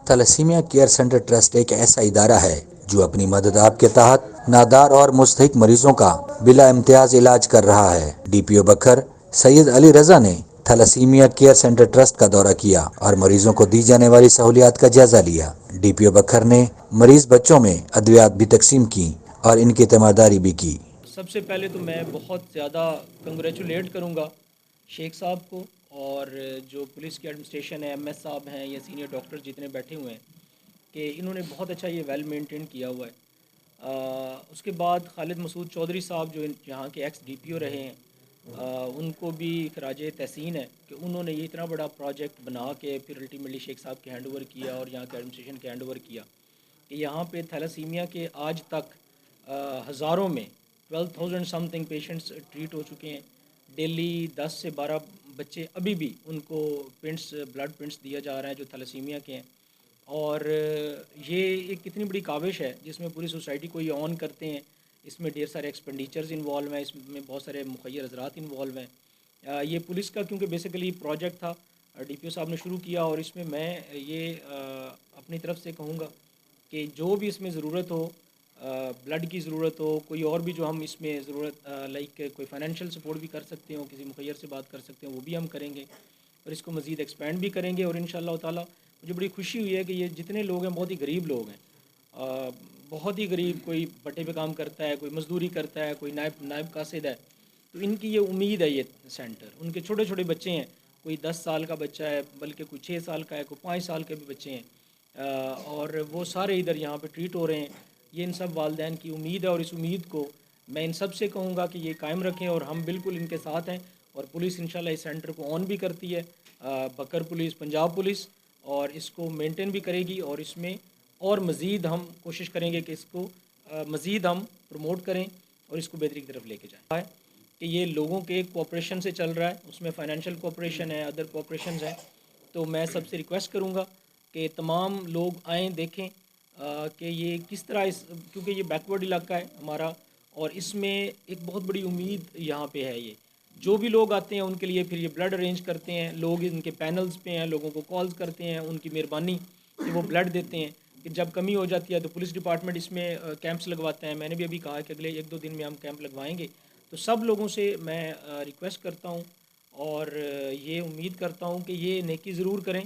Thalassaemia care centre trust ایک ایسا ادارہ ہے جو اپنی مدد آپ کے تحت نادار اور مستحق مریضوں کا بلا امتیاز علاج کر رہا ہے۔ ڈی پی او بکھر سید علی رضا نے تھیلیسیمیا کیئر سینٹر ٹرسٹ کا دورہ کیا اور مریضوں کو دی جانے والی سہولیات کا جائزہ لیا۔ ڈی پی او بکھر نے مریض بچوں میں ادویات بھی تقسیم کی اور ان کی تیمارداری بھی کی۔ سب سے پہلے تو میں بہت زیادہ کنگریچولیٹ کروں گا شیخ صاحب کو اور جو پولیس کی ایڈمنسٹریشن ہے، ایم ایس صاحب ہیں یا سینئر ڈاکٹر جتنے بیٹھے ہوئے ہیں کہ انہوں نے بہت اچھا یہ ویل مینٹین کیا ہوا ہے۔ اس کے بعد خالد مسعود چودھری صاحب جو یہاں کے ایکس ڈی پی او رہے ہیں، ان کو بھی خراج تحسین ہے کہ انہوں نے یہ اتنا بڑا پروجیکٹ بنا کے پھر الٹیمیٹلی شیخ صاحب کے ہینڈ اوور کیا اور یہاں کے ایڈمنسٹریشن کے ہینڈ اوور کیا کہ یہاں پہ تھیلیسیمیا کے آج تک ہزاروں میں 12,000 سم تھنگ پیشنٹس ٹریٹ ہو چکے ہیں۔ ڈیلی 10 سے 12 بچے ابھی بھی ان کو پرنٹس بلڈ پرنٹس دیا جا رہا ہے جو تھیلیسیمیا کے ہیں، اور یہ ایک کتنی بڑی کاوش ہے جس میں پوری سوسائٹی کو یہ آن کرتے ہیں۔ اس میں ڈھیر سارے ایکسپینڈیچرز انوالو ہیں، اس میں بہت سارے مخیر حضرات انوالو ہیں۔ یہ پولیس کا کیونکہ بیسیکلی پروجیکٹ تھا، ڈی پی او صاحب نے شروع کیا، اور اس میں یہ اپنی طرف سے کہوں گا کہ جو بھی اس میں ضرورت ہو، بلڈ کی ضرورت ہو، کوئی اور بھی جو ہم اس میں ضرورت لائک کوئی فائنینشیل سپورٹ بھی کر سکتے ہوں، کسی مخیر سے بات کر سکتے ہیں، وہ بھی ہم کریں گے اور اس کو مزید ایکسپینڈ بھی کریں گے۔ اور انشاءاللہ تعالیٰ مجھے بڑی خوشی ہوئی ہے کہ یہ جتنے لوگ ہیں بہت ہی غریب لوگ ہیں، بہت ہی غریب، کوئی بٹے پہ کام کرتا ہے، کوئی مزدوری کرتا ہے، کوئی نائب قاصد ہے، تو ان کی یہ امید ہے۔ یہ سینٹر ان کے چھوٹے چھوٹے بچے ہیں، کوئی 10 سال کا بچہ ہے، بلکہ کوئی 6 سال کا ہے، کوئی 5 سال کے بھی بچے ہیں، اور وہ سارے ادھر یہاں پہ ٹریٹ ہو رہے ہیں۔ یہ ان سب والدین کی امید ہے، اور اس امید کو میں ان سب سے کہوں گا کہ یہ قائم رکھیں، اور ہم بالکل ان کے ساتھ ہیں، اور پولیس انشاءاللہ اس سینٹر کو آن بھی کرتی ہے، بکر پولیس، پنجاب پولیس، اور اس کو مینٹین بھی کرے گی، اور اس میں اور مزید ہم کوشش کریں گے کہ اس کو مزید ہم پروموٹ کریں اور اس کو بہتری کی طرف لے کے جائیں۔ کہ یہ لوگوں کے کوآپریشن سے چل رہا ہے، اس میں فائنینشیل کوآپریشن ہے، ادر کوآپریشنز ہیں، تو میں سب سے ریکویسٹ کروں گا کہ تمام لوگ آئیں، دیکھیں کہ یہ کس طرح کیونکہ یہ بیکورڈ علاقہ ہے ہمارا، اور اس میں ایک بہت بڑی امید یہاں پہ ہے۔ یہ جو بھی لوگ آتے ہیں ان کے لیے پھر یہ بلڈ ارینج کرتے ہیں، لوگ ان کے پینلز پہ ہیں، لوگوں کو کالز کرتے ہیں، ان کی مہربانی کہ وہ بلڈ دیتے ہیں، کہ جب کمی ہو جاتی ہے تو پولیس ڈپارٹمنٹ اس میں کیمپس لگواتے ہیں۔ میں نے بھی ابھی کہا کہ اگلے 1-2 دن میں ہم کیمپ لگوائیں گے، تو سب لوگوں سے میں ریکویسٹ کرتا ہوں اور یہ امید کرتا ہوں کہ یہ نیکی ضرور کریں۔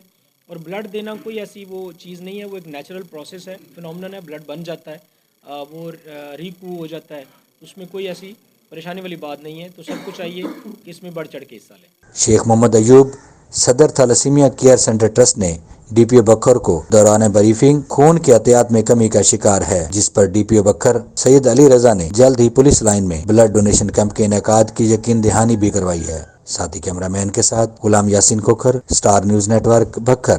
اور بلڈ دینا کوئی ایسی وہ چیز نہیں ہے، وہ ایک نیچرل پروسیس ہے، فنومنن ہے، بلڈ بن جاتا ہے، وہ ریکو ہو جاتا ہے، اس میں کوئی ایسی پریشانی والی بات نہیں ہے، تو سب کو چاہیے کہ اس میں بڑھ چڑھ کے حصہ لیں۔ شیخ محمد ایوب صدر تھیلیسیمیا کیئر سینٹر ٹرسٹ نے ڈی پی او بکھر کو دوران بریفنگ خون کے عطیات میں کمی کا شکار ہے، جس پر ڈی پی او بکھر سید علی رضا نے جلد ہی پولیس لائن میں بلڈ ڈونیشن کیمپ کے انعقاد کی یقین دہانی بھی کروائی ہے۔ ساتھی کیمرہ مین کے ساتھ Ghulam Yasin Khokhar, star news network, بکھر۔